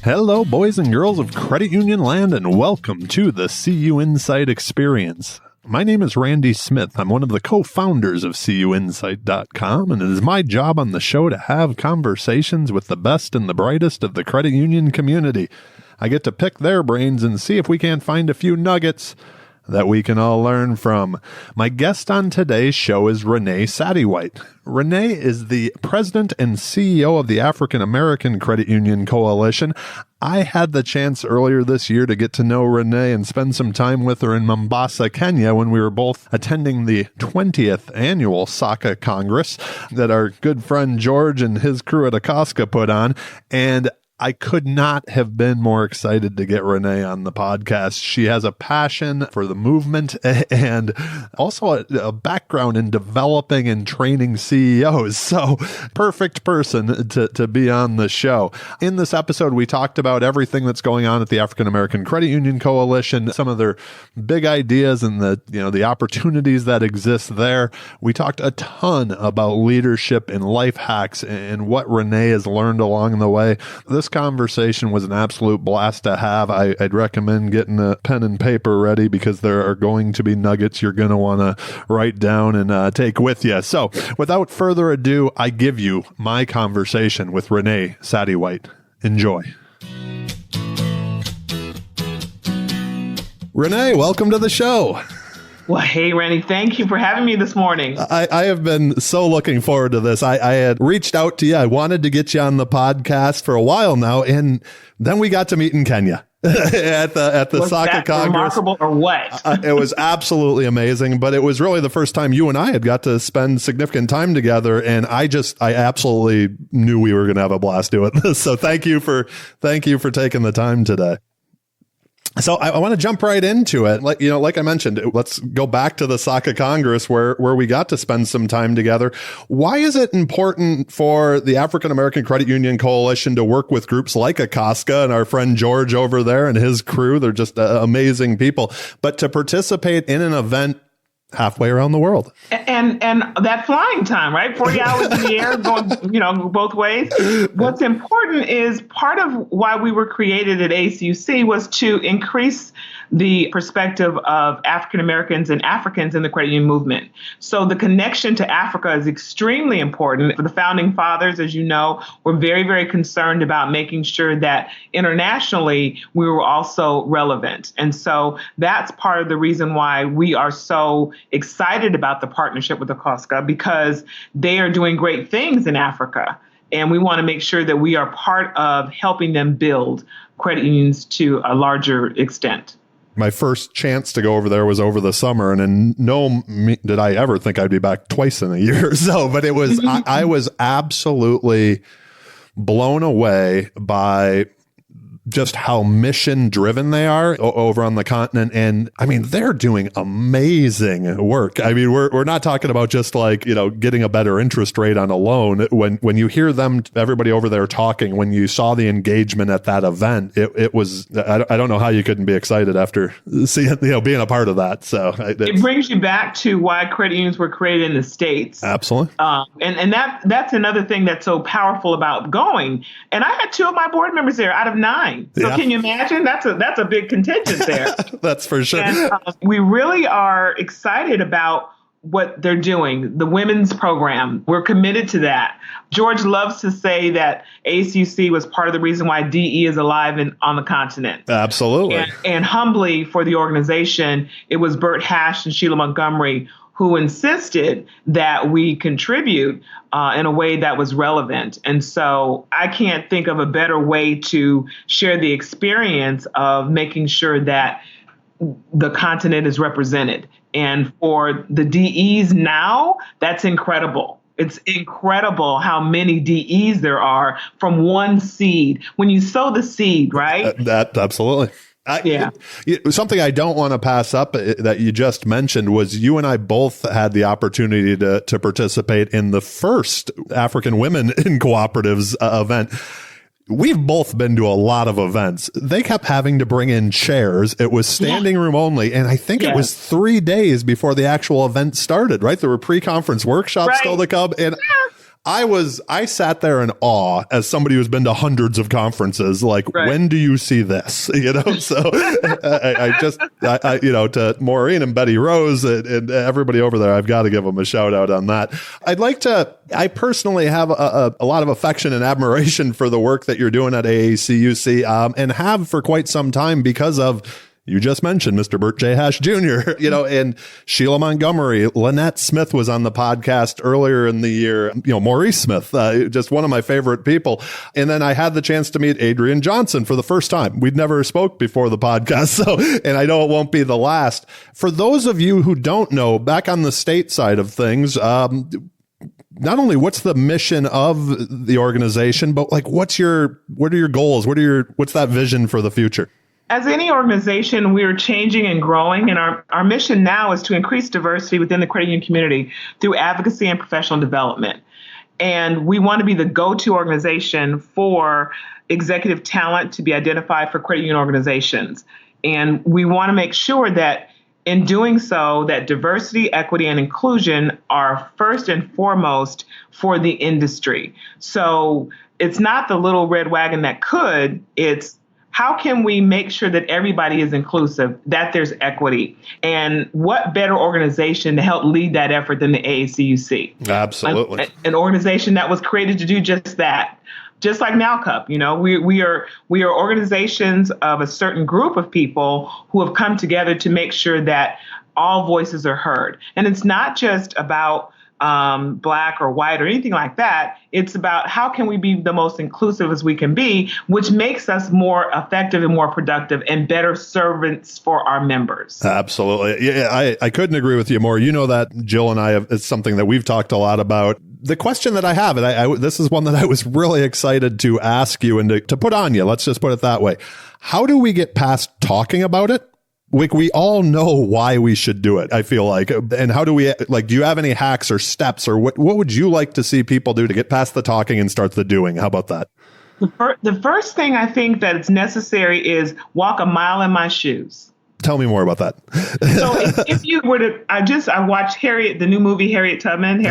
Hello, boys and girls of credit union land, and welcome to the CUInsight Experience. My name is Renée Smith. I'm one of the co-founders of CUInsight.com, and it is my job on the show to have conversations with the best and the brightest of the credit union community. I get to pick their brains and see if we can't find a few nuggets that we can all learn from. My guest on today's show is Renée Sattiewhite. Renée is the president and CEO of the African American Credit Union Coalition. I had the chance earlier this year to get to know Renée and spend some time with her in Mombasa, Kenya, when we were both attending the 20th annual SACCA Congress that our good friend George and his crew at ACCOSCA put on. And I could not have been more excited to get Renée on the podcast. She has a passion for the movement and also a background in developing and training CEOs. So perfect person to be on the show. In this episode, we talked about everything that's going on at the African American Credit Union Coalition, some of their big ideas and the opportunities that exist there. We talked a ton about leadership and life hacks and what Renée has learned along the way. This conversation was an absolute blast to have. I'd recommend getting a pen and paper ready because there are going to be nuggets you're going to want to write down and take with you. So without further ado, I give you my conversation with Renée Sattiewhite. Enjoy. Renée, welcome to the show. Well, hey, Rennie, thank you for having me this morning. I have been so looking forward to this. I had reached out to you. I wanted to get you on the podcast for a while now, and then we got to meet in Kenya at the SACCA Congress. Remarkable or what? It was absolutely amazing, but it was really the first time you and I had got to spend significant time together, and I absolutely knew we were going to have a blast doing this. So thank you for taking the time today. So I want to jump right into it. Like I mentioned, let's go back to the SACCA Congress where we got to spend some time together. Why is it important for the African American Credit Union Coalition to work with groups like ACCOSCA and our friend George over there and his crew? They're just amazing people. But to participate in an event halfway around the world. And that flying time, right? 40 hours in the air going, both ways. What's important is part of why we were created at AACUC was to increase the perspective of African Americans and Africans in the credit union movement. So the connection to Africa is extremely important. For the founding fathers, as you know, were very, very concerned about making sure that internationally we were also relevant. And so that's part of the reason why we are so excited about the partnership with ACCOSCA, because they are doing great things in Africa. And we want to make sure that we are part of helping them build credit unions to a larger extent. My first chance to go over there was over the summer, and did I ever think I'd be back twice in a year or so, but it was, I was absolutely blown away by just how mission driven they are over on the continent. And I mean, they're doing amazing work. I mean, we're not talking about just getting a better interest rate on a loan. When you hear them, everybody over there talking, when you saw the engagement at that event, it was, I don't know how you couldn't be excited after seeing, being a part of that. So it brings you back to why credit unions were created in the States. Absolutely. And that's another thing that's so powerful about going. And I had 2 of my board members there out of 9. So Can you imagine? That's a big contingent there. That's for sure. And we really are excited about what they're doing. The women's program, we're committed to that. George loves to say that AACUC was part of the reason why DE is alive on the continent. Absolutely. And humbly for the organization, it was Bert Hash and Sheila Montgomery who insisted that we contribute in a way that was relevant. And so I can't think of a better way to share the experience of making sure that the continent is represented. And for the DEs now, that's incredible. It's incredible how many DEs there are from one seed. When you sow the seed, right? That absolutely. Something I don't want to pass up that you just mentioned was you and I both had the opportunity to participate in the first African Women in Cooperatives event. We've both been to a lot of events. They kept having to bring in chairs. It was standing room only. And I think it was 3 days before the actual event started, right? There were pre-conference workshops still to come. And I sat there in awe as somebody who's been to hundreds of conferences. Like, Right. When do you see this? So I to Maureen and Betty Rose and everybody over there, I've got to give them a shout out on that. I personally have a lot of affection and admiration for the work that you're doing at AACUC, and have for quite some time because of, you just mentioned Mr. Burt J. Hash Jr., and Sheila Montgomery. Lynette Smith was on the podcast earlier in the year. Maurice Smith, just one of my favorite people. And then I had the chance to meet Adrian Johnson for the first time. We'd never spoke before the podcast, and I know it won't be the last. For those of you who don't know, back on the state side of things, not only what's the mission of the organization, but like what are your goals? What's that vision for the future? As any organization, we are changing and growing, and our mission now is to increase diversity within the credit union community through advocacy and professional development. And we want to be the go-to organization for executive talent to be identified for credit union organizations. And we want to make sure that in doing so, that diversity, equity, and inclusion are first and foremost for the industry. So it's not the little red wagon that could, it's how can we make sure that everybody is inclusive, that there's equity? And what better organization to help lead that effort than the AACUC? Absolutely. An organization that was created to do just that. Just like NALCUP, we are organizations of a certain group of people who have come together to make sure that all voices are heard. And it's not just about Black or white or anything like that. It's about how can we be the most inclusive as we can be, which makes us more effective and more productive and better servants for our members. Absolutely. Yeah, I couldn't agree with you more. That Jill and I it's something that we've talked a lot about. The question that I have, and this is one that I was really excited to ask you and to put on you. Let's just put it that way. How do we get past talking about it? We all know why we should do it, I feel like. And how do we, do you have any hacks or steps, or what would you like to see people do to get past the talking and start the doing? How about that? The first thing I think that is necessary is walk a mile in my shoes. Tell me more about that. So if you were to, I watched Harriet, the new movie, Harriet Tubman,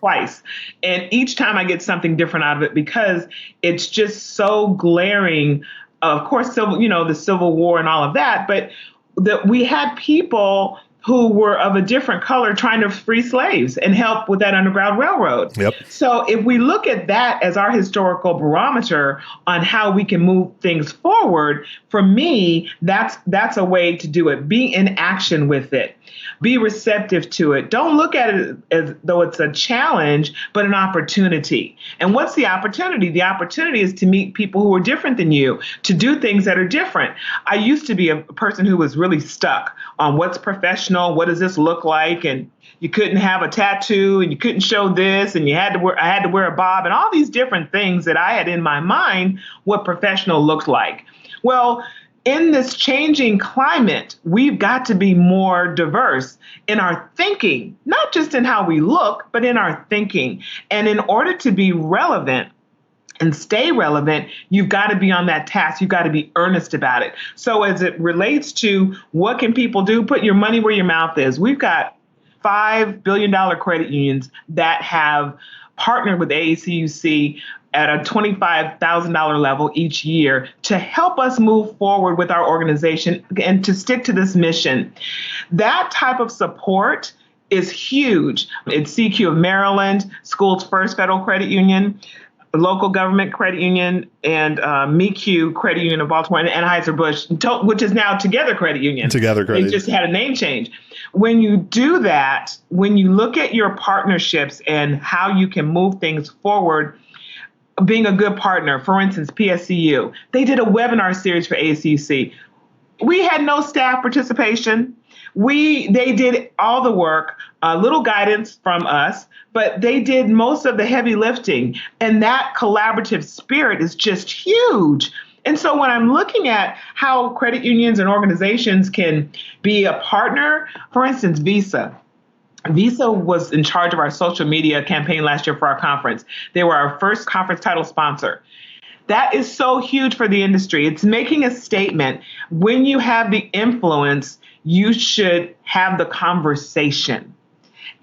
twice. And each time I get something different out of it because it's just so glaring. Of course, the Civil War and all of that, but that we had people who were of a different color trying to free slaves and help with that Underground Railroad. Yep. So if we look at that as our historical barometer on how we can move things forward, for me, that's a way to do it. Be in action with it. Be receptive to it. Don't look at it as though it's a challenge, but an opportunity. And what's the opportunity? The opportunity is to meet people who are different than you, to do things that are different. I used to be a person who was really stuck on what's professional, what does this look like, and you couldn't have a tattoo, and you couldn't show this, and I had to wear a bob, and all these different things that I had in my mind what professional looked like. Well, in this changing climate, we've got to be more diverse in our thinking, not just in how we look, but in our thinking. And in order to be relevant and stay relevant, you've got to be on that task. You've got to be earnest about it. So as it relates to what can people do, put your money where your mouth is. We've got $5 billion credit unions that have partnered with AACUC at a $25,000 level each year to help us move forward with our organization and to stick to this mission. That type of support is huge. It's CQ of Maryland, Schools First Federal Credit Union, Local Government Credit Union, and MECU Credit Union of Baltimore, and Anheuser-Busch, which is now Together Credit Union. Together Credit Union. They just had a name change. When you do that, when you look at your partnerships and how you can move things forward, being a good partner, for instance, PSCU, they did a webinar series for ACCUC. We had no staff participation. They did all the work, a little guidance from us, but they did most of the heavy lifting. And that collaborative spirit is just huge. And so when I'm looking at how credit unions and organizations can be a partner, for instance, Visa was in charge of our social media campaign last year for our conference. They were our first conference title sponsor. That is so huge for the industry. It's making a statement. When you have the influence, you should have the conversation.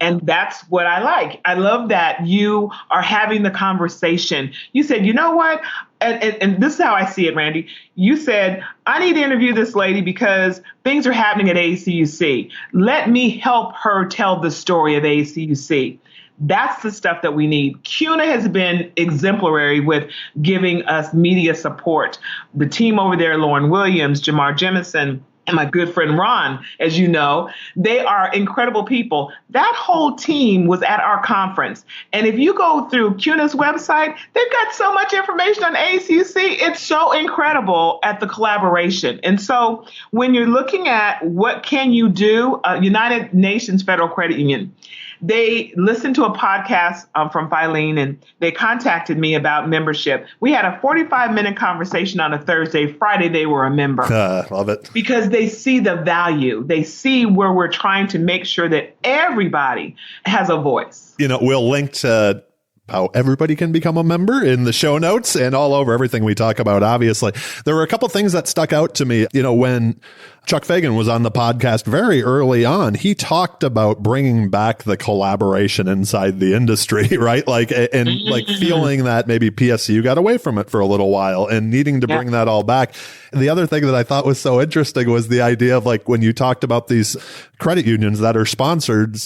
And that's what I like. I love that you are having the conversation. You said, you know what? And this is how I see it, Randy. You said, I need to interview this lady because things are happening at AACUC. Let me help her tell the story of AACUC. That's the stuff that we need. CUNA has been exemplary with giving us media support. The team over there, Lauren Williams, Jamar Jemison, and my good friend Ron, as you know, they are incredible people. That whole team was at our conference. And if you go through CUNA's website, they've got so much information on AACUC. It's so incredible at the collaboration. And so when you're looking at what can you do, United Nations Federal Credit Union, they listened to a podcast from Filene, and they contacted me about membership. We had a 45-minute conversation on a Thursday. Friday, they were a member. Love it. Because they see the value. They see where we're trying to make sure that everybody has a voice. We'll link to how everybody can become a member in the show notes and all over everything we talk about. Obviously, there were a couple things that stuck out to me. When Chuck Fagan was on the podcast very early on, he talked about bringing back the collaboration inside the industry, right? Like feeling that maybe PSU got away from it for a little while and needing to bring that all back. And the other thing that I thought was so interesting was the idea of when you talked about these credit unions that are sponsored,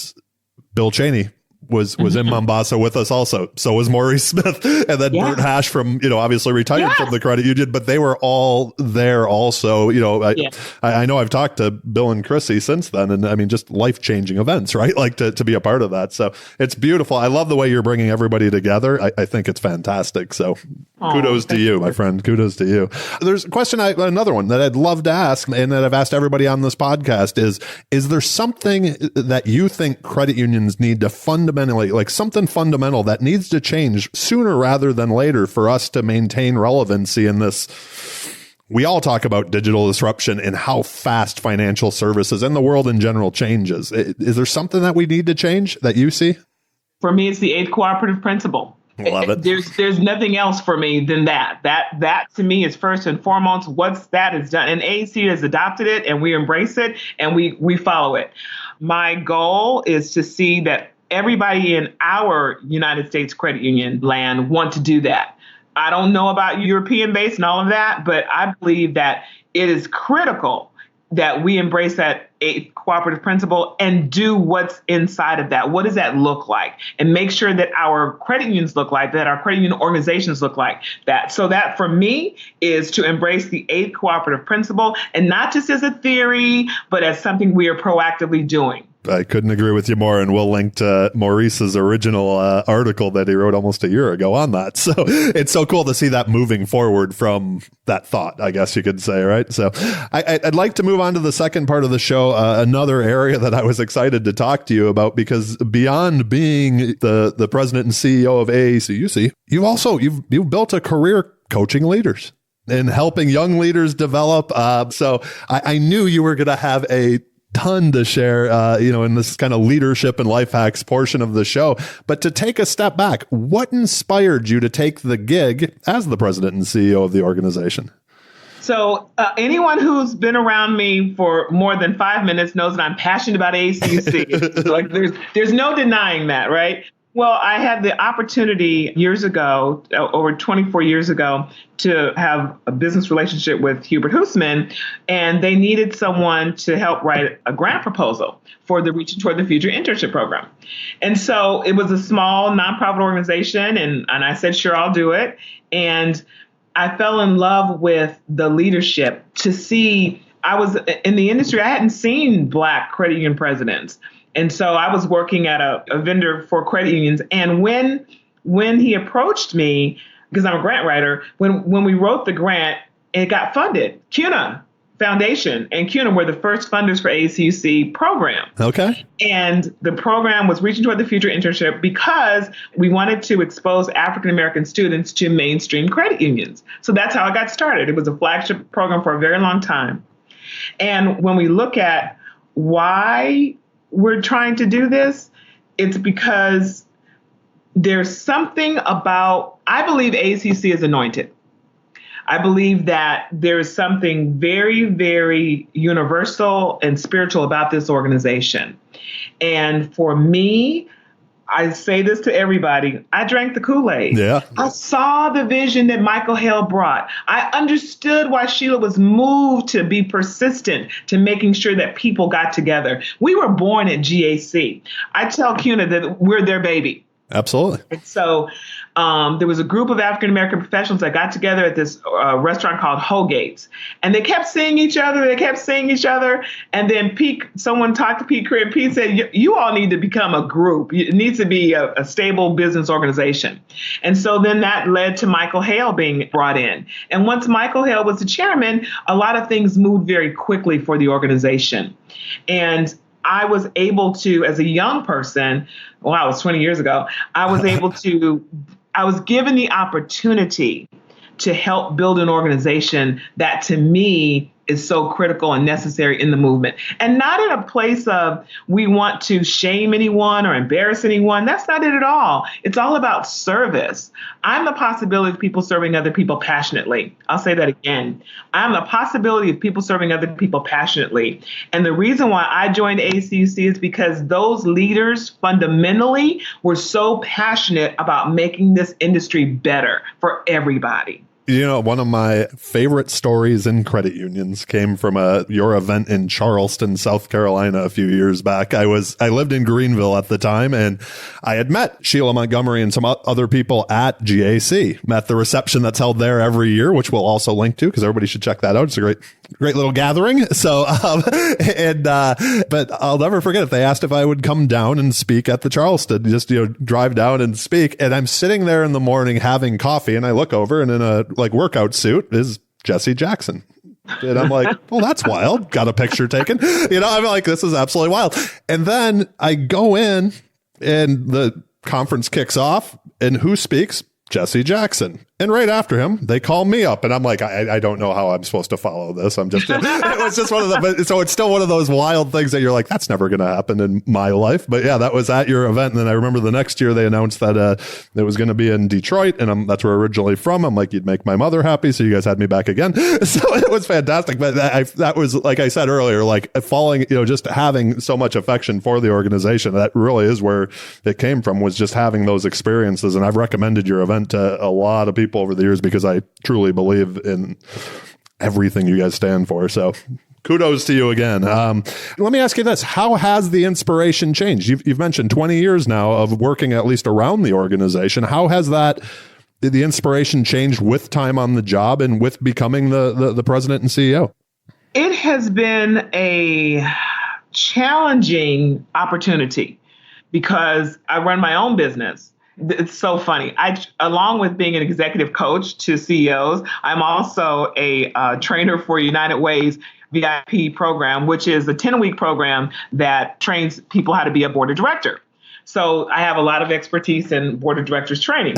Bill Cheney was in Mombasa with us also. So was Maurice Smith, and then Bert Hash from, obviously retired from the credit union, but they were all there also. I know I've talked to Bill and Chrissy since then, and I mean, just life-changing events, right? Like to be a part of that. So it's beautiful. I love the way you're bringing everybody together. I think it's fantastic. So kudos to you, my friend. Kudos to you. There's a question, another one that I'd love to ask, and that I've asked everybody on this podcast is there something that you think credit unions need to fundamentally, like something fundamental that needs to change sooner rather than later for us to maintain relevancy in this? We all talk about digital disruption and how fast financial services and the world in general changes. Is there something that we need to change that you see? For me, it's the Aid Cooperative Principle. Love it. There's nothing else for me than that. That to me is first and foremost. Once that is done, and AAC has adopted it, and we embrace it, and we follow it. My goal is to see that everybody in our United States credit union land want to do that. I don't know about European base and all of that, but I believe that it is critical that we embrace that Aid Cooperative Principle and do what's inside of that. What does that look like? And make sure that our credit unions look like that, our credit union organizations look like that. So that for me is to embrace the Aid Cooperative Principle, and not just as a theory, but as something we are proactively doing. I couldn't agree with you more, and we'll link to Maurice's original article that he wrote almost a year ago on that. So it's so cool to see that moving forward from that thought, I guess you could say, right? So I'd like to move on to the second part of the show, another area that I was excited to talk to you about, because beyond being the president and CEO of AACUC, you've built a career coaching leaders and helping young leaders develop. So I knew you were going to have a ton to share, in this kind of leadership and life hacks portion of the show. But to take a step back, what inspired you to take the gig as the president and CEO of the organization? So anyone who's been around me for more than 5 minutes knows that I'm passionate about AACUC. Like there's no denying that, right? Well, I had the opportunity years ago, over 24 years ago, to have a business relationship with Hubert Hussman, and they needed someone to help write a grant proposal for the Reaching Toward the Future internship program. And so it was a small nonprofit organization, and I said, sure, I'll do it. And I fell in love with the leadership. To see, I was in the industry, I hadn't seen Black credit union presidents. And so I was working at a vendor for credit unions. And when he approached me, because I'm a grant writer, when we wrote the grant, it got funded. CUNA Foundation and CUNA were the first funders for AACUC program. Okay. And the program was Reaching Toward the Future internship because we wanted to expose African-American students to mainstream credit unions. So that's how it got started. It was a flagship program for a very long time. And when we look at why we're trying to do this, it's because there's something about, I believe AACUC is anointed. I believe that there is something very, very universal and spiritual about this organization. And for me, I say this to everybody, I drank the Kool-Aid. Yeah. I saw the vision that Michael Hale brought. I understood why Sheila was moved to be persistent to making sure that people got together. We were born at GAC. I tell CUNA that we're their baby. Absolutely. And so there was a group of African-American professionals that got together at this restaurant called Hogate's. And they kept seeing each other. And then someone talked to Pete Creer, and Pete said, you all need to become a group. It needs to be a stable business organization. And so then that led to Michael Hale being brought in. And once Michael Hale was the chairman, a lot of things moved very quickly for the organization. And I was able to, as a young person, wow, it was 20 years ago, I was given the opportunity to help build an organization that to me is so critical and necessary in the movement. And not in a place of we want to shame anyone or embarrass anyone. That's not it at all. It's all about service. I'm the possibility of people serving other people passionately. I'll say that again. I'm the possibility of people serving other people passionately. And the reason why I joined ACUC is because those leaders fundamentally were so passionate about making this industry better for everybody. You know, one of my favorite stories in credit unions came from your event in Charleston, South Carolina a few years back. I lived in Greenville at the time, and I had met Sheila Montgomery and some other people at GAC, at the reception that's held there every year, which we'll also link to because everybody should check that out. It's a great little gathering. So, but I'll never forget it. They asked if I would come down and speak at the Charleston, just, drive down and speak. And I'm sitting there in the morning having coffee, and I look over, and in a workout suit is Jesse Jackson. And I'm like, well, that's wild. Got a picture taken. I'm like, this is absolutely wild. And then I go in and the conference kicks off, and who speaks? Jesse Jackson. And right after him, they call me up, and I'm like, I don't know how I'm supposed to follow this. It was just one of the, so it's still one of those wild things that you're like, that's never going to happen in my life. But yeah, that was at your event. And then I remember the next year they announced that it was going to be in Detroit, and that's where I'm originally from. I'm like, you'd make my mother happy. So you guys had me back again. So it was fantastic. But that was, like I said earlier, like falling, just having so much affection for the organization. That really is where it came from, was just having those experiences. And I've recommended your event to a lot of people over the years because I truly believe in everything you guys stand for. So kudos to you again. Let me ask you this. How has the inspiration changed? You've mentioned 20 years now of working at least around the organization. How has the inspiration changed with time on the job and with becoming the president and CEO? It has been a challenging opportunity because I run my own business. It's so funny. Along with being an executive coach to CEOs, I'm also a trainer for United Way's VIP program, which is a 10-week program that trains people how to be a board of director. So I have a lot of expertise in board of directors training.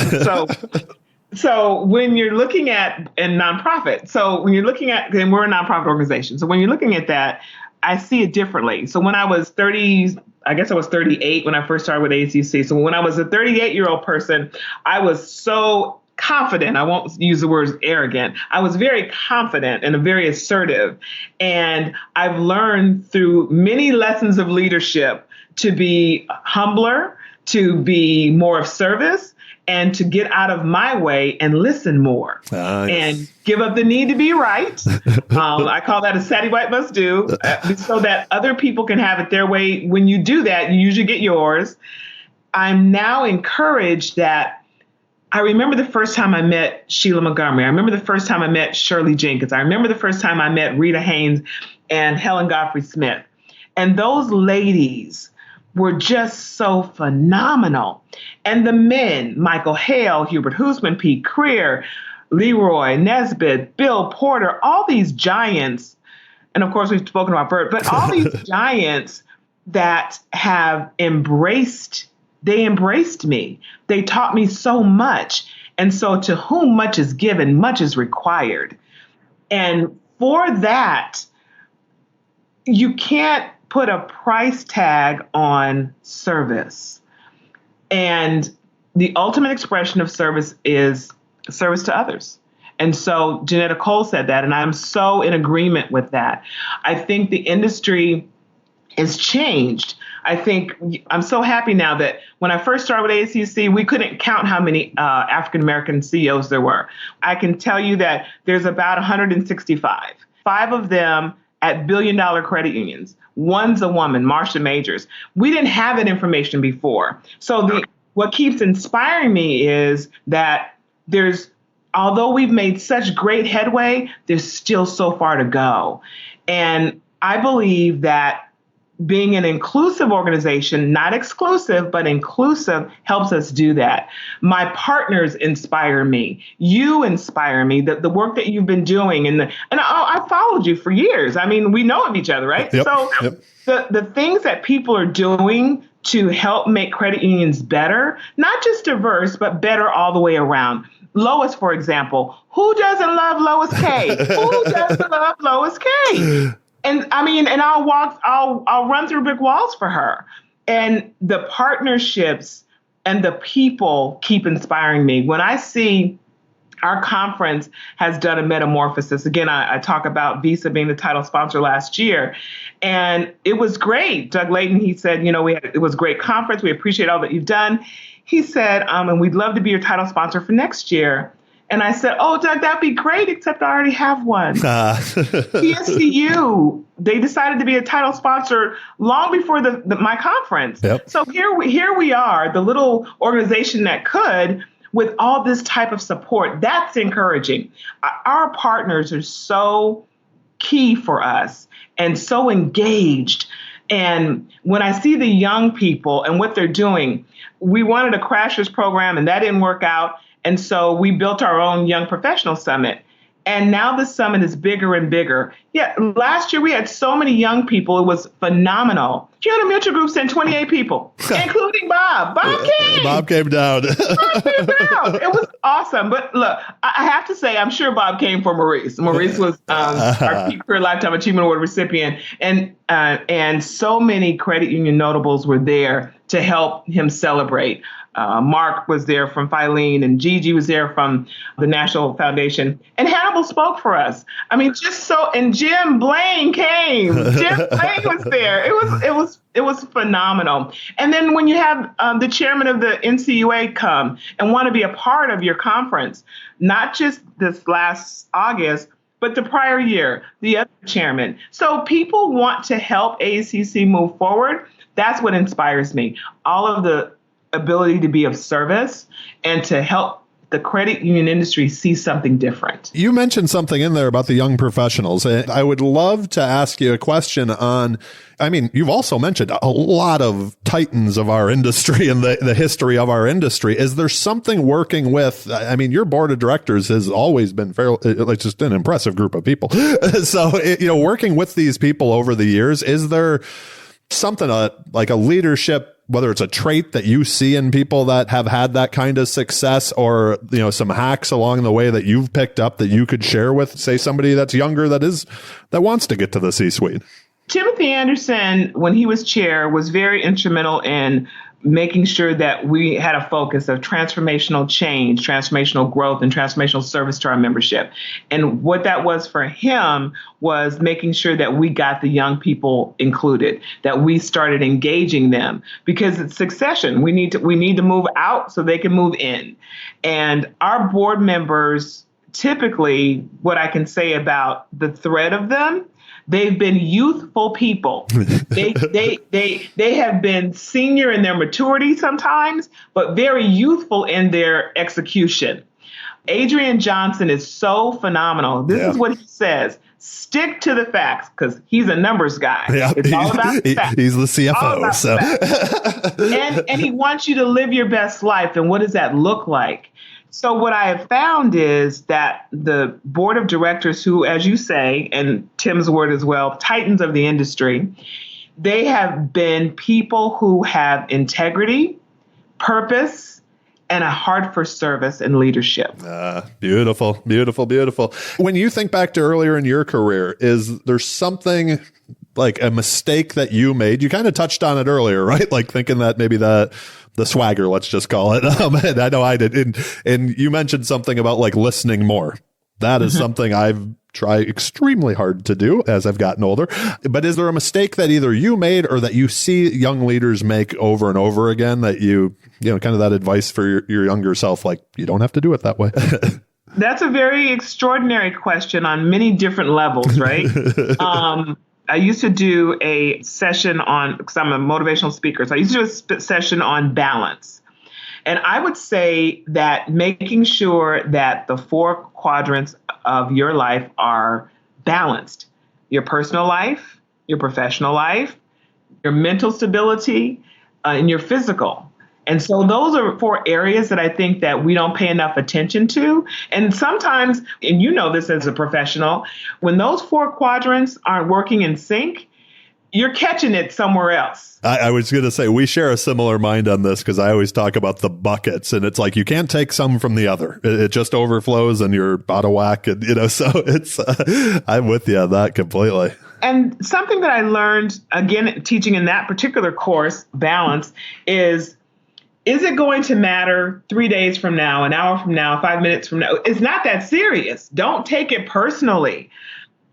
So when you're looking at and we're a nonprofit organization. So when you're looking at that, I see it differently. So when I was 38 when I first started with ACCUC. So when I was a 38-year-old person, I was so confident. I won't use the word arrogant. I was very confident and very assertive. And I've learned through many lessons of leadership to be humbler, to be more of service, and to get out of my way and listen more. Nice. And give up the need to be right. I call that a Sattiewhite must do, so that other people can have it their way. When you do that, you usually get yours. I'm now encouraged that I remember the first time I met Sheila Montgomery. I remember the first time I met Shirley Jenkins. I remember the first time I met Rita Haynes and Helen Godfrey Smith. And those ladies were just so phenomenal. And the men, Michael Hale, Hubert Hoosman, Pete Creer, Leroy Nesbitt, Bill Porter, all these giants, and of course we've spoken about Bert, but all these giants that have embraced me. They taught me so much. And so to whom much is given, much is required. And for that, you can't put a price tag on service. And the ultimate expression of service is service to others. And so Janetta Cole said that, and I'm so in agreement with that. I think the industry has changed. I think I'm so happy now that when I first started with AACUC, we couldn't count how many African-American CEOs there were. I can tell you that there's about 165, 5 of them at billion-dollar credit unions. One's a woman, Marsha Majors. We didn't have that information before. So what keeps inspiring me is that although we've made such great headway, there's still so far to go. And I believe that being an inclusive organization, not exclusive, but inclusive, helps us do that. My partners inspire me. You inspire me. The work that you've been doing, and I followed you for years. I mean, we know of each other, right? Yep. So the things that people are doing to help make credit unions better, not just diverse, but better all the way around. Lois, for example, who doesn't love Lois K? Who doesn't love Lois K? And I mean, and I'll run through brick walls for her. And the partnerships and the people keep inspiring me. When I see our conference has done a metamorphosis. Again, I talk about Visa being the title sponsor last year. And it was great. Doug Layton, he said, it was a great conference. We appreciate all that you've done. He said, and we'd love to be your title sponsor for next year. And I said, oh, Doug, that'd be great, except I already have one. PSCU, they decided to be a title sponsor long before my conference. Yep. So here we are, the little organization that could, with all this type of support. That's encouraging. Our partners are so key for us and so engaged. And when I see the young people and what they're doing, we wanted a crashers program and that didn't work out. And so we built our own Young Professional Summit. And now the summit is bigger and bigger. Yeah, last year we had so many young people. It was phenomenal. CUNA Mutual Group sent 28 people, including Bob. Bob came. Bob came down. Bob came down. It was awesome. But look, I have to say, I'm sure Bob came for Maurice. Maurice was our Peak Career Lifetime Achievement Award recipient. And so many credit union notables were there to help him celebrate. Mark was there from Filene, and Gigi was there from the National Foundation, and Hannibal spoke for us. I mean, and Jim Blaine came. Jim Blaine was there. It was phenomenal. And then when you have the chairman of the NCUA come and want to be a part of your conference, not just this last August, but the prior year, the other chairman. So people want to help AACC move forward. That's what inspires me. All of the ability to be of service and to help the credit union industry see something different. You mentioned something in there about the young professionals. I would love to ask you a question on, you've also mentioned a lot of titans of our industry and the history of our industry. Is there something working with, your board of directors has always been just an impressive group of people. So, working with these people over the years, is there something like a leadership, whether it's a trait that you see in people that have had that kind of success, or, some hacks along the way that you've picked up that you could share with, say, somebody that's younger that wants to get to the C-suite? Timothy Anderson, when he was chair, was very instrumental in making sure that we had a focus of transformational change, transformational growth, and transformational service to our membership. And what that was for him was making sure that we got the young people included, that we started engaging them, because it's succession. We need to move out so they can move in. And our board members, typically, what I can say about the thread of them, they've been youthful people. They have been senior in their maturity sometimes, but very youthful in their execution. Adrian Johnson is so phenomenal. This is what he says. Stick to the facts, because he's a numbers guy. Yeah, it's all about the facts. He's the CFO. And he wants you to live your best life. And what does that look like? So what I have found is that the board of directors, who, as you say, and Tim's word as well, titans of the industry, they have been people who have integrity, purpose, and a heart for service and leadership. Beautiful, beautiful, beautiful. When you think back to earlier in your career, is there something like a mistake that you made? You kind of touched on it earlier, right? Like thinking that maybe the swagger, let's just call it. And I know I did. And you mentioned something about like listening more. That is something I've tried extremely hard to do as I've gotten older. But is there a mistake that either you made or that you see young leaders make over and over again that you know, kind of that advice for your younger self, like you don't have to do it that way? That's a very extraordinary question on many different levels, right? I used to do a session on, because I'm a motivational speaker, so I used to do a session on balance. And I would say that making sure that the 4 quadrants of your life are balanced: your personal life, your professional life, your mental stability, and your physical. And so those are 4 areas that I think that we don't pay enough attention to. And sometimes, and you know this as a professional, when those 4 quadrants aren't working in sync, you're catching it somewhere else. I was going to say, we share a similar mind on this because I always talk about the buckets, and it's like you can't take some from the other. It just overflows and you're out of whack. And, so it's, I'm with you on that completely. And something that I learned, again, teaching in that particular course, balance, is it going to matter 3 days from now, an hour from now, 5 minutes from now? It's not that serious. Don't take it personally.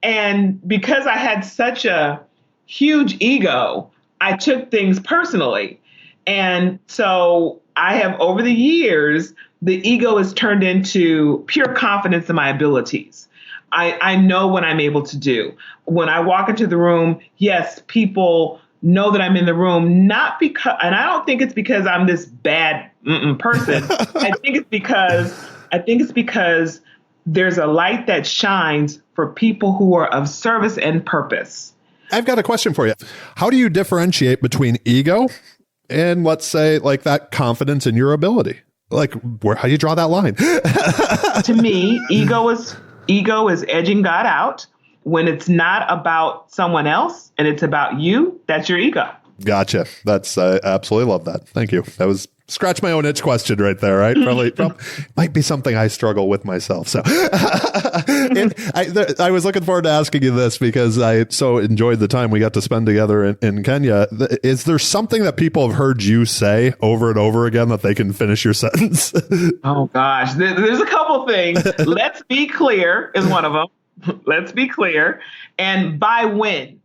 And because I had such a huge ego, I took things personally. And so I have, over the years, the ego has turned into pure confidence in my abilities. I know what I'm able to do. When I walk into the room, yes, people know that I'm in the room, not because, and I don't think it's because I'm this bad person. I think it's because there's a light that shines for people who are of service and purpose. I've got a question for you. How do you differentiate between ego and, let's say, like that confidence in your ability? Like, how do you draw that line? To me, ego is edging God out. When it's not about someone else and it's about you, that's your ego. Gotcha. I absolutely love that. Thank you. That was scratch my own itch question right there, right? Probably might be something I struggle with myself. So I was looking forward to asking you this because I so enjoyed the time we got to spend together in Kenya. Is there something that people have heard you say over and over again that they can finish your sentence? Oh, gosh. There's a couple things. Let's be clear is one of them. Let's be clear. And by when?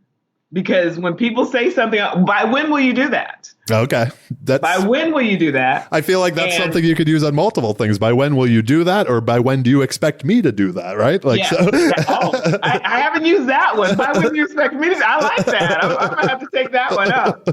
Because when people say something, by when will you do that? Okay. By when will you do that? I feel like that's something you could use on multiple things. By when will you do that? Or by when do you expect me to do that? Right? Like, yeah. I haven't used that one. By when do you expect me to? I like that. I'm going to have to take that one up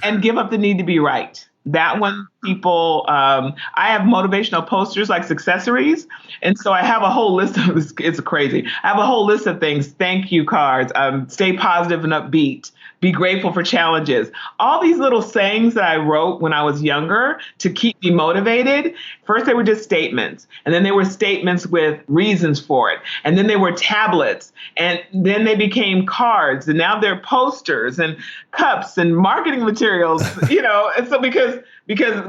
and give up the need to be right. That one, people, I have motivational posters like accessories. And so I have a whole list of, it's crazy. I have a whole list of things, thank you cards, stay positive and upbeat, be grateful for challenges. All these little sayings that I wrote when I was younger to keep me motivated. First, they were just statements. And then they were statements with reasons for it. And then they were tablets. And then they became cards. And now they're posters and cups and marketing materials, And so because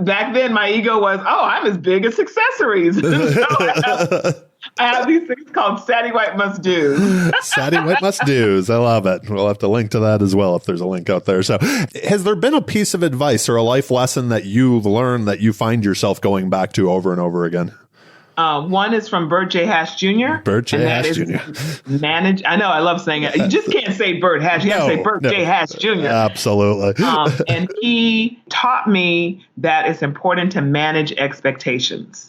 back then my ego was, I'm as big as accessories. So I have these things called Sattiewhite must do's. Sattiewhite must do's. I love it. We'll have to link to that as well if there's a link out there. So has there been a piece of advice or a life lesson that you've learned that you find yourself going back to over and over again? One is from Bert J. Hatch Jr. Bert J. Hatch Jr. I know, I love saying it. You just can't say Bert Hatch. You have to say Bert J. Hatch Jr. Absolutely. And he taught me that it's important to manage expectations.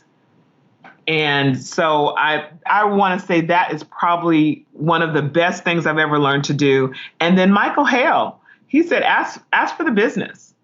And so I want to say that is probably one of the best things I've ever learned to do. And then Michael Hale, he said, ask for the business.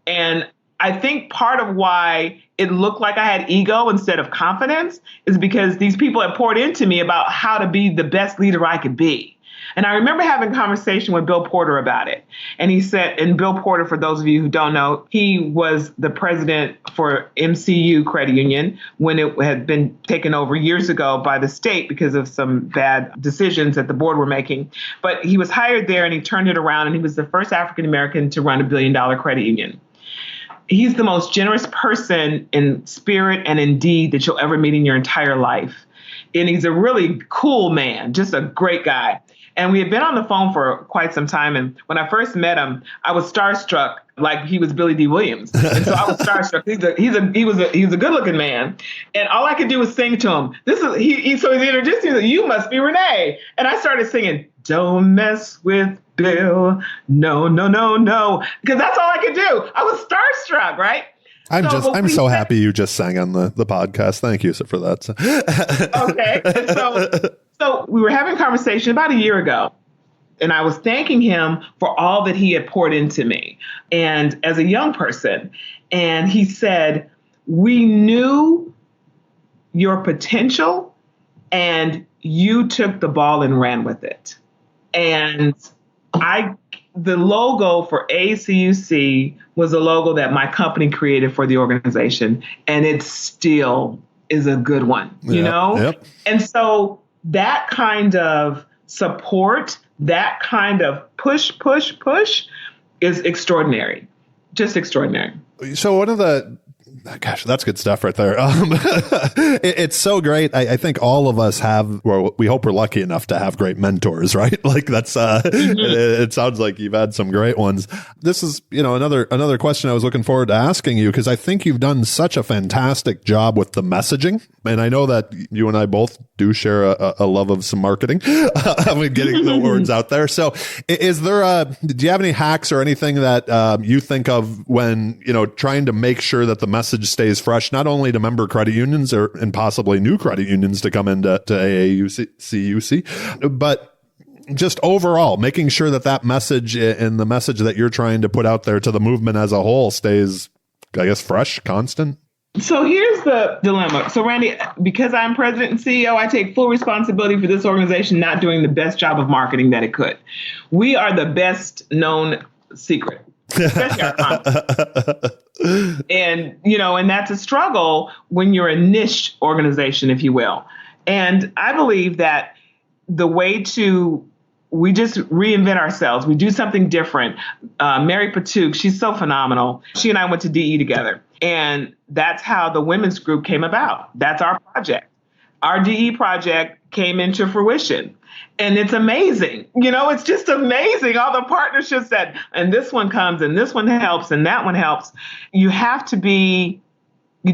And I think part of why it looked like I had ego instead of confidence is because these people had poured into me about how to be the best leader I could be. And I remember having a conversation with Bill Porter about it. And he said, and Bill Porter, for those of you who don't know, he was the president for MCU Credit Union when it had been taken over years ago by the state because of some bad decisions that the board were making. But he was hired there and he turned it around and he was the first African American to run $1 billion credit union. He's the most generous person in spirit and in deed that you'll ever meet in your entire life. And he's a really cool man, just a great guy. And we had been on the phone for quite some time. And when I first met him, I was starstruck like he was Billy D. Williams. And so I was starstruck. He's a good looking man. And all I could do was sing to him. So he introduced me, you must be Renee. And I started singing, don't mess with Bill. No, no, no, no. Because that's all I could do. I was starstruck, right? I'm so happy you just sang on the podcast. Thank you for that. Okay. And so we were having a conversation about a year ago, and I was thanking him for all that he had poured into me and as a young person. And he said, we knew your potential and you took the ball and ran with it. And the logo for AACUC was a logo that my company created for the organization. And it still is a good one, you know? Yep. And so that kind of support, that kind of push is extraordinary, just extraordinary. So one of the, gosh, that's good stuff right there. It's so great. I think all of us we hope we're lucky enough to have great mentors, right? Like that's, it sounds like you've had some great ones. This is, another question I was looking forward to asking you, because I think you've done such a fantastic job with the messaging. And I know that you and I both do share a love of some marketing, getting the words out there. So do you have any hacks or anything that you think of when, trying to make sure that the message stays fresh, not only to member credit unions and possibly new credit unions to come into AACUC, but just overall making sure that message and the message that you're trying to put out there to the movement as a whole stays, I guess, fresh, constant? So here's the dilemma. So Randy, because I'm president and CEO, I take full responsibility for this organization not doing the best job of marketing that it could. We are the best known secret. Especially our conference. And that's a struggle when you're a niche organization, if you will. And I believe that we just reinvent ourselves. We do something different. Mary Patuk, she's so phenomenal. She and I went to DE together. And that's how the women's group came about. That's our project. Our DE project came into fruition. And it's amazing. It's just amazing. All the partnerships and this one comes and this one helps and that one helps. You just have to be a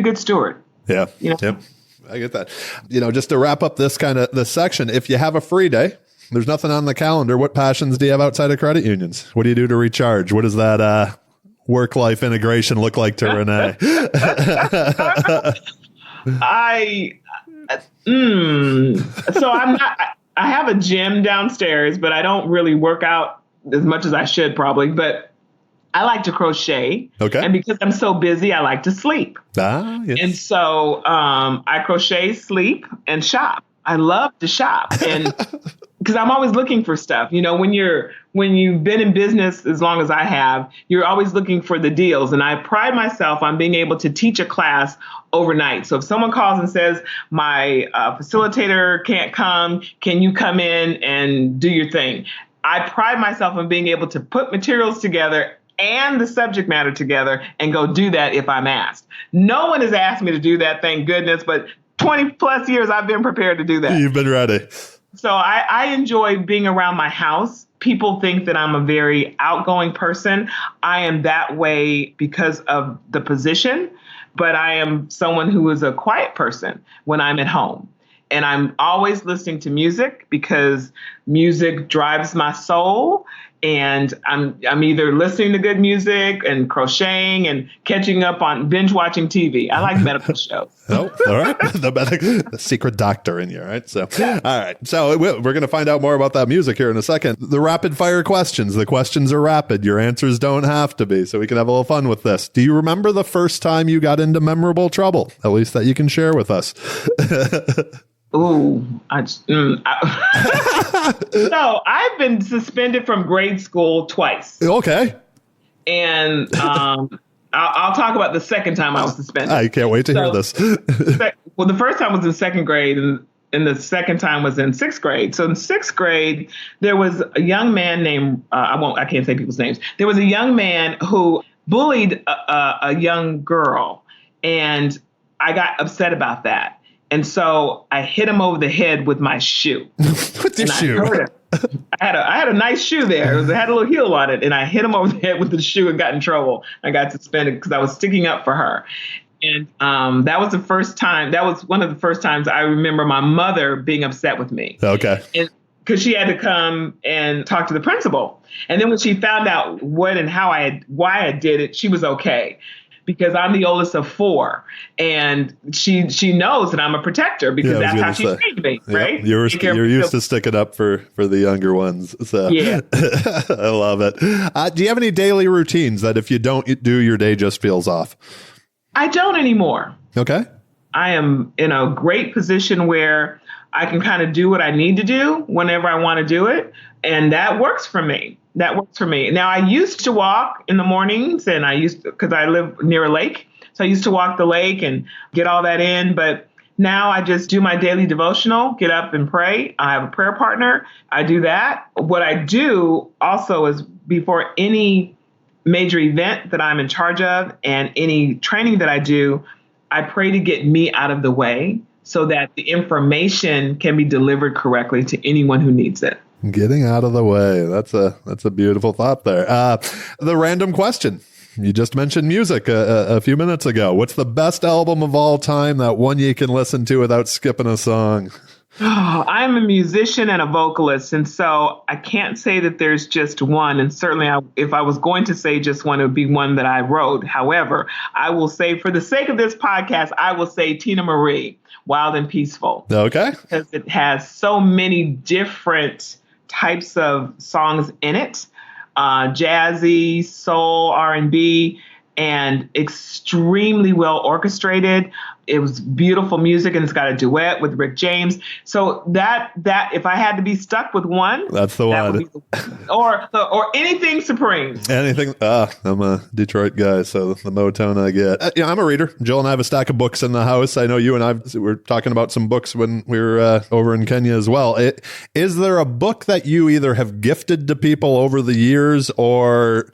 good steward. Yeah. Yep. I get that. Just to wrap up this section, if you have a free day, there's nothing on the calendar. What passions do you have outside of credit unions? What do you do to recharge? What does that work-life integration look like to Renee? So I have a gym downstairs, but I don't really work out as much as I should probably, but I like to crochet. Okay. And because I'm so busy, I like to sleep. Yes. And so I crochet, sleep, and shop. I love to shop. And because I'm always looking for stuff. When you've been in business as long as I have, you're always looking for the deals. And I pride myself on being able to teach a class overnight. So if someone calls and says, my facilitator can't come, can you come in and do your thing? I pride myself on being able to put materials together and the subject matter together and go do that if I'm asked. No one has asked me to do that, thank goodness, but 20 plus years I've been prepared to do that. You've been ready. So I enjoy being around my house. People think that I'm a very outgoing person. I am that way because of the position, but I am someone who is a quiet person when I'm at home. And I'm always listening to music because music drives my soul. And I'm either listening to good music and crocheting and catching up on binge watching TV. I like medical shows. Oh, all right. The secret doctor in you, right? So, all right. So we're going to find out more about that music here in a second. The rapid fire questions. The questions are rapid. Your answers don't have to be, so we can have a little fun with this. Do you remember the first time you got into memorable trouble? At least that you can share with us. So I've been suspended from grade school twice. Okay. And I'll talk about the second time I was suspended. I can't wait to hear this. Well, the first time was in second grade and the second time was in sixth grade. So in sixth grade, there was a young man named, I can't say people's names. There was a young man who bullied a young girl, and I got upset about that. And so I hit him over the head with my shoe. With your shoe? I hurt him. I had a nice shoe there. It had a little heel on it. And I hit him over the head with the shoe and got in trouble. I got suspended because I was sticking up for her. And that was the first time. That was one of the first times I remember my mother being upset with me. Okay. Because she had to come and talk to the principal. And then when she found out what and why I did it, she was okay. Because I'm the oldest of 4, and she knows that I'm a protector because that's how she treated me, right? You're used to sticking up for the younger ones. So yeah. I love it. Do you have any daily routines that if you don't do, your day just feels off? I don't anymore. Okay. I am in a great position where I can kind of do what I need to do whenever I want to do it. And that works for me. Now, I used to walk in the mornings, and because I live near a lake. So I used to walk the lake and get all that in. But now I just do my daily devotional, get up and pray. I have a prayer partner. I do that. What I do also is before any major event that I'm in charge of and any training that I do, I pray to get me out of the way so that the information can be delivered correctly to anyone who needs it. Getting out of the way. That's a beautiful thought there. The random question. You just mentioned music a few minutes ago. What's the best album of all time, that one you can listen to without skipping a song? Oh, I'm a musician and a vocalist, and so I can't say that there's just one. And certainly, if I was going to say just one, it would be one that I wrote. However, I will say, for the sake of this podcast, I will say Tina Marie, Wild and Peaceful. Okay. Because it has so many different types of songs in it, jazzy, soul, R&B, and extremely well orchestrated. It was beautiful music, and it's got a duet with Rick James. So that if I had to be stuck with one, that's the one. Or anything Supreme. Anything. I'm a Detroit guy, so the Motown I get. I'm a reader. Jill and I have a stack of books in the house. I know you and I were talking about some books when we were over in Kenya as well. Is there a book that you either have gifted to people over the years, or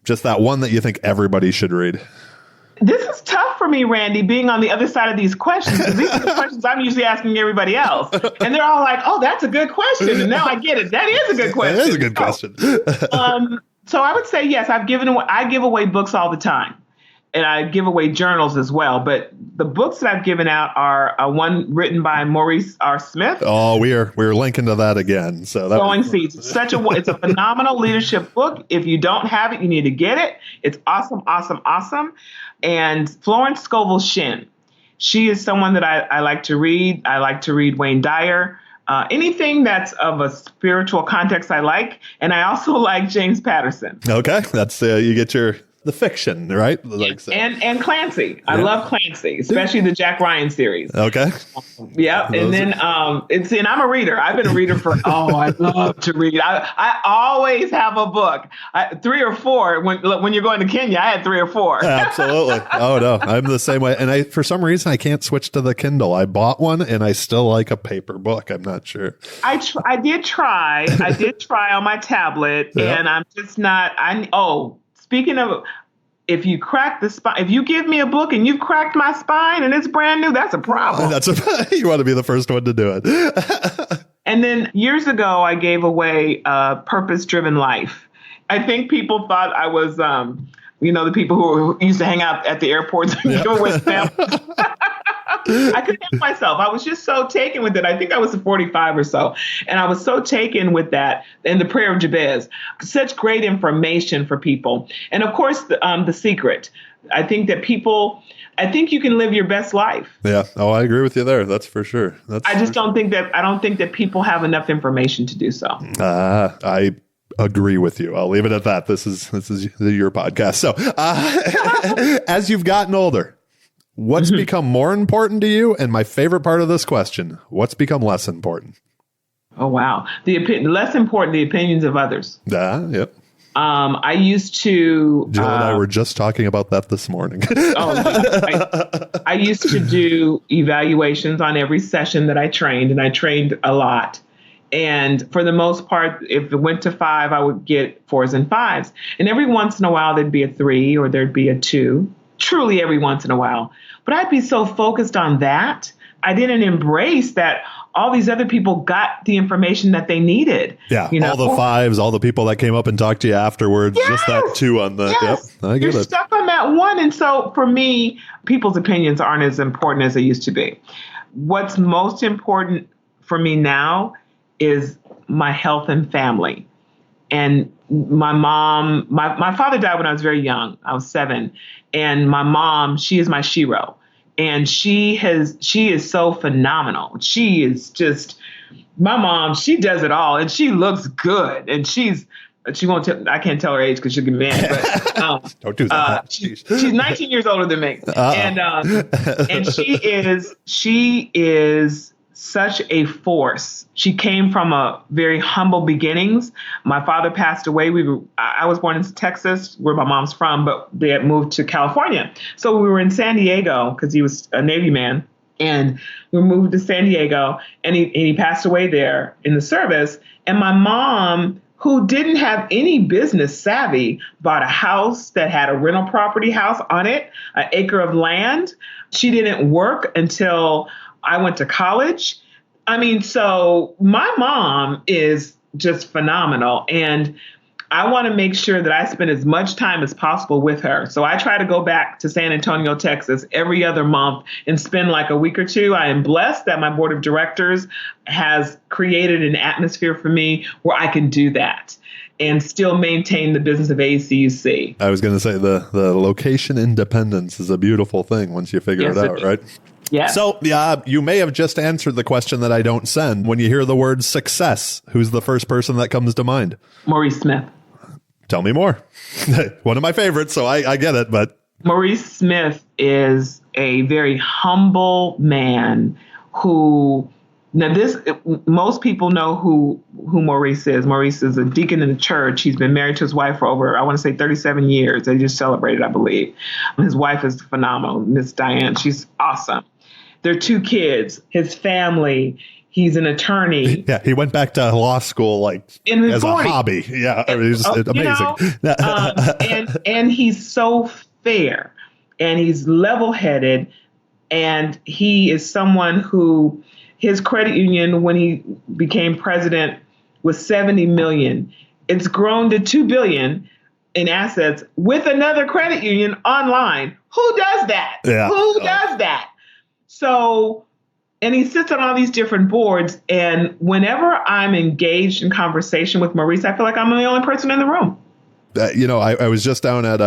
just that one that you think everybody should read? This is tough for me, Randy, being on the other side of these questions, because these are the questions I'm usually asking everybody else. And they're all like, oh, that's a good question. And now I get it. That is a good question. That is a good question. So I would say, yes, I give away books all the time. And I give away journals as well. But the books that I've given out are one written by Maurice Smith. Oh, we're linking to that again. So Sowing Seeds. It's a phenomenal leadership book. If you don't have it, you need to get it. It's awesome, awesome, awesome. And Florence Scovel Shinn. She is someone that I like to read. I like to read Wayne Dyer. Anything that's of a spiritual context I like. And I also like James Patterson. Okay. That's you get the fiction, right? Like so. And Clancy. I love Clancy, especially the Jack Ryan series. Okay. Yeah. And then I'm a reader. I've been a reader I love to read. I always have a book. 3 or 4. When you're going to Kenya, I had 3 or 4. Absolutely. Oh no, I'm the same way. And for some reason I can't switch to the Kindle. I bought one and I still like a paper book. I'm not sure. I did try on my tablet, and I'm just not. Speaking of, if you crack the spine, if you give me a book and you've cracked my spine and it's brand new, that's a problem. You want to be the first one to do it. And then years ago, I gave away Purpose-Driven Life. I think people thought I was, the people who used to hang out at the airports and give away samples. I couldn't help myself. I was just so taken with it. I think I was 45 or so. And I was so taken with that. And the prayer of Jabez, such great information for people. And of course, the secret. I think you can live your best life. Yeah. Oh, I agree with you there. That's for sure. I don't think that people have enough information to do so. I agree with you. I'll leave it at that. This is your podcast. So as you've gotten older, what's become more important to you? And my favorite part of this question, what's become less important? Oh, wow. Less important, the opinions of others. Yep. I used to... Jill and I were just talking about that this morning. I used to do evaluations on every session that I trained, and I trained a lot. And for the most part, if it went to 5, I would get 4s and 5s. And every once in a while, there'd be a 3 or there'd be a 2. Truly every once in a while. But I'd be so focused on that, I didn't embrace that all these other people got the information that they needed. Yeah. All the fives, all the people that came up and talked to you afterwards, just that two on the, yep, I get You're it. stuck on that one. And so for me, people's opinions aren't as important as they used to be. What's most important for me now is my health and family. And my mom, my father died when I was very young. I was 7. And my mom, she is my shero. And she is so phenomenal. She is just, my mom, she does it all and she looks good. And she won't tell, I can't tell her age because she'll get mad, but don't do that. She's 19 years older than me. And she is such a force. She came from a very humble beginnings. My father passed away. I was born in Texas, where my mom's from, but they had moved to California. So we were in San Diego because he was a Navy man. And we moved to San Diego and he passed away there in the service. And my mom, who didn't have any business savvy, bought a house that had a rental property house on it, an acre of land. She didn't work until I went to college. I mean, so my mom is just phenomenal. And I want to make sure that I spend as much time as possible with her. So I try to go back to San Antonio, Texas every other month and spend like a week or two. I am blessed that my board of directors has created an atmosphere for me where I can do that and still maintain the business of AACUC. I was going to say the location independence is a beautiful thing once you figure it out, right? Yeah. So you may have just answered the question that I don't send. When you hear the word success, who's the first person that comes to mind? Maurice Smith. Tell me more. One of my favorites, so I get it. But Maurice Smith is a very humble man who, most people know who Maurice is. Maurice is a deacon in the church. He's been married to his wife for over, I want to say 37 years. They just celebrated, I believe. His wife is phenomenal, Miss Diane. She's awesome. Their 2 kids, his family. He's an attorney. Yeah, he went back to law school as a hobby. Yeah, it's amazing. And he's so fair, and he's level-headed, and he is someone who, his credit union, when he became president, was $70 million. It's grown to $2 billion in assets with another credit union online. Who does that? Yeah. Who does that? So, and he sits on all these different boards. And whenever I'm engaged in conversation with Maurice, I feel like I'm the only person in the room. I was just down at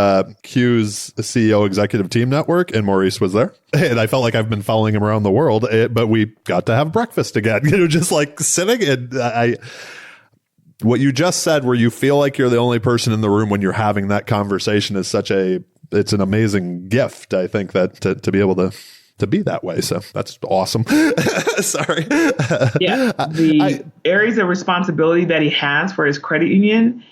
CU's CEO Executive Team Network, and Maurice was there. And I felt like I've been following him around the world, but we got to have breakfast again. Just like sitting. And what you just said, where you feel like you're the only person in the room when you're having that conversation, is it's an amazing gift. I think that to be able to be that way. So that's awesome. Sorry. Yeah. The areas of responsibility that he has for his credit union,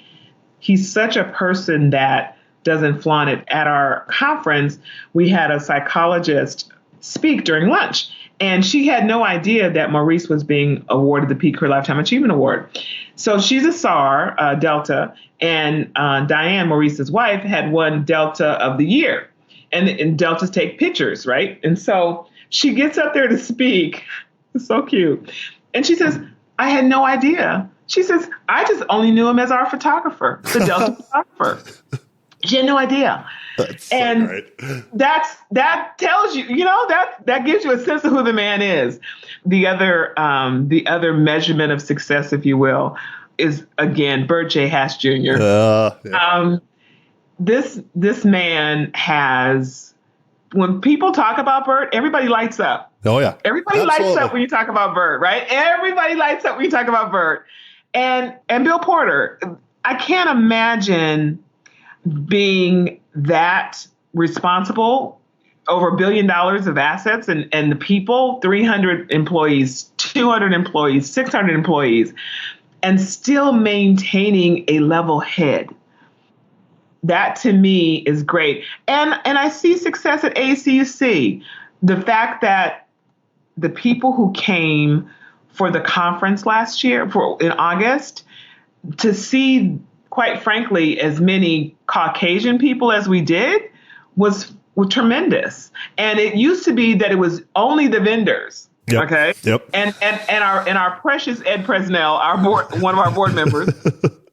he's such a person that doesn't flaunt it. At our conference, we had a psychologist speak during lunch, and she had no idea that Maurice was being awarded the Peak Career Lifetime Achievement Award. So she's a SAR, Delta, and Diane, Maurice's wife, had won Delta of the Year. And Deltas take pictures, right? And so she gets up there to speak. It's so cute. And she says, I had no idea. She says, I just only knew him as our photographer, the Delta photographer. She had no idea. That's and so great. that tells you, that gives you a sense of who the man is. The other measurement of success, if you will, is, again, Bert J. Hass Jr. Yeah. This man has, when people talk about Bert, everybody lights up. Oh, yeah. Everybody lights up when you talk about Bert, right? Everybody lights up when you talk about Bert. And Bill Porter, I can't imagine being that responsible, over $1 billion of assets, and the people, 300 employees, 200 employees, 600 employees, and still maintaining a level head. That to me is great. And I see success at AACUC. The fact that the people who came for the conference last year, in August, to see, quite frankly, as many Caucasian people as we did was tremendous. And it used to be that it was only the vendors. Yep. Okay. Yep. And our precious Ed Presnell, one of our board members.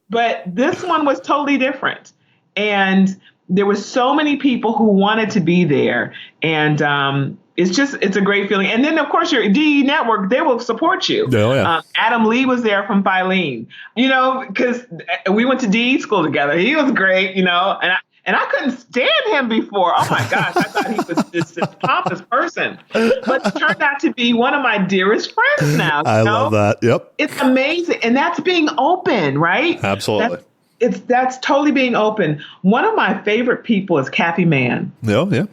But this one was totally different. And there were so many people who wanted to be there. And it's a great feeling. And then, of course, your DE network, they will support you. Oh, yeah. Adam Lee was there from Filene, because we went to DE school together. He was great, and I couldn't stand him before. Oh, my gosh. I thought he was this pompous person. But he turned out to be one of my dearest friends now. I love that. Yep. It's amazing. And that's being open, right? Absolutely. That's totally being open. One of my favorite people is Kathy Mann. Oh, yeah.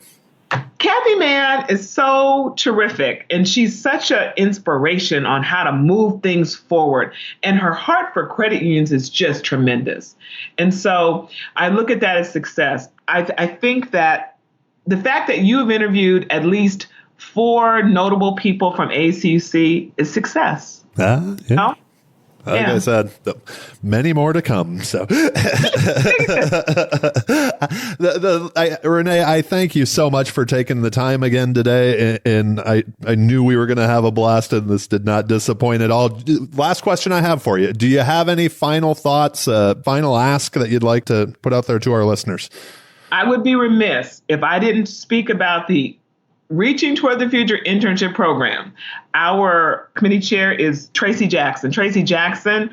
Kathy Mann is so terrific, and she's such an inspiration on how to move things forward. And her heart for credit unions is just tremendous. And so I look at that as success. I think that the fact that you've interviewed at least 4 notable people from AACUC is success. Yeah. You know? Like I said, many more to come. So, Renée, I thank you so much for taking the time again today. And I knew we were going to have a blast, and this did not disappoint at all. Last question I have for you. Do you have any final thoughts, final ask that you'd like to put out there to our listeners? I would be remiss if I didn't speak about the Reaching Toward the Future internship program. Our committee chair is Tracy Jackson. Tracy Jackson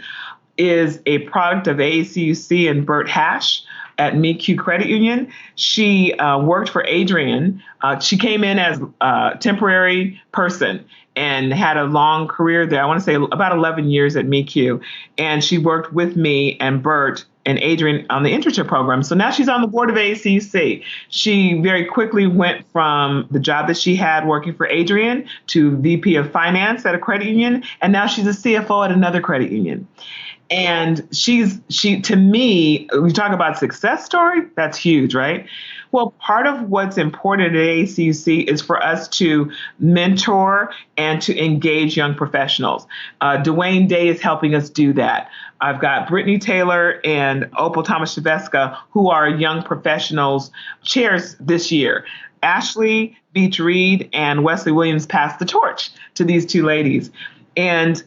is a product of AACUC and Bert Hash at MeQ Credit Union. She worked for Adrian. She came in as a temporary person and had a long career there. I want to say about 11 years at MeQ. And she worked with me and Bert and Adrian on the internship program. So now she's on the board of AACUC. She very quickly went from the job that she had working for Adrian to VP of Finance at a credit union. And now she's a CFO at another credit union. And she, to me, we talk about success story, that's huge, right? Well, part of what's important at AACUC is for us to mentor and to engage young professionals. Dwayne Day is helping us do that. I've got Brittany Taylor and Opal Thomas-Cheveska, who are young professionals chairs this year. Ashley Beach Reed and Wesley Williams passed the torch to these 2 ladies. And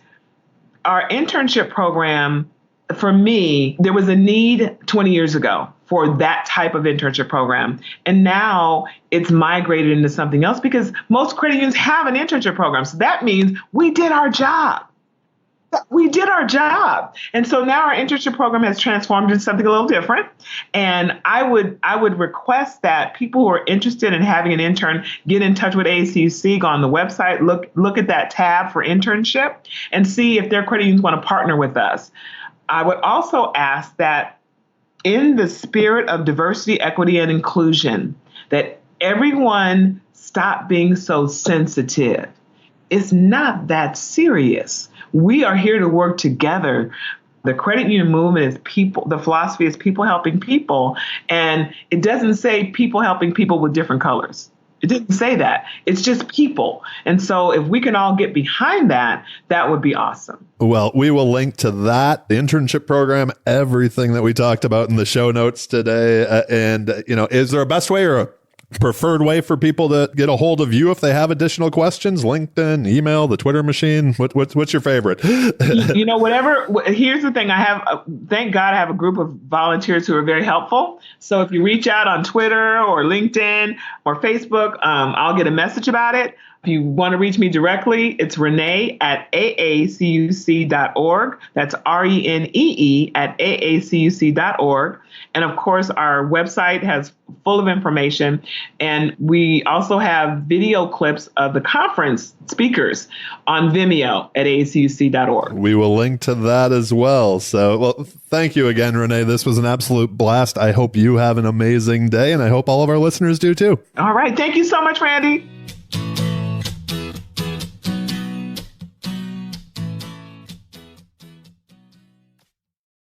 our internship program, for me, there was a need 20 years ago for that type of internship program. And now it's migrated into something else because most credit unions have an internship program. So that means we did our job. We did our job. And so now our internship program has transformed into something a little different. And I would request that people who are interested in having an intern get in touch with AACUC, go on the website, look at that tab for internship and see if their credit unions want to partner with us. I would also ask that in the spirit of diversity, equity, and inclusion, that everyone stop being so sensitive. It's not that serious. We are here to work together. The credit union movement is people. The philosophy is people helping people. And it doesn't say people helping people with different colors. It didn't say that. It's just people. And so if we can all get behind that, that would be awesome. Well, we will link to that, the internship program, everything that we talked about in the show notes today. Is there a best way or a preferred way for people to get a hold of you if they have additional questions? LinkedIn, email, the Twitter machine? What's your favorite? Whatever. Here's the thing. Thank God I have a group of volunteers who are very helpful. So if you reach out on Twitter or LinkedIn or Facebook, I'll get a message about it. If you want to reach me directly, it's Renée at AACUC.org. That's RENEE at AACUC.org. And of course, our website has full of information. And we also have video clips of the conference speakers on Vimeo at AACUC.org. We will link to that as well. So, thank you again, Renée. This was an absolute blast. I hope you have an amazing day, and I hope all of our listeners do too. All right. Thank you so much, Randy.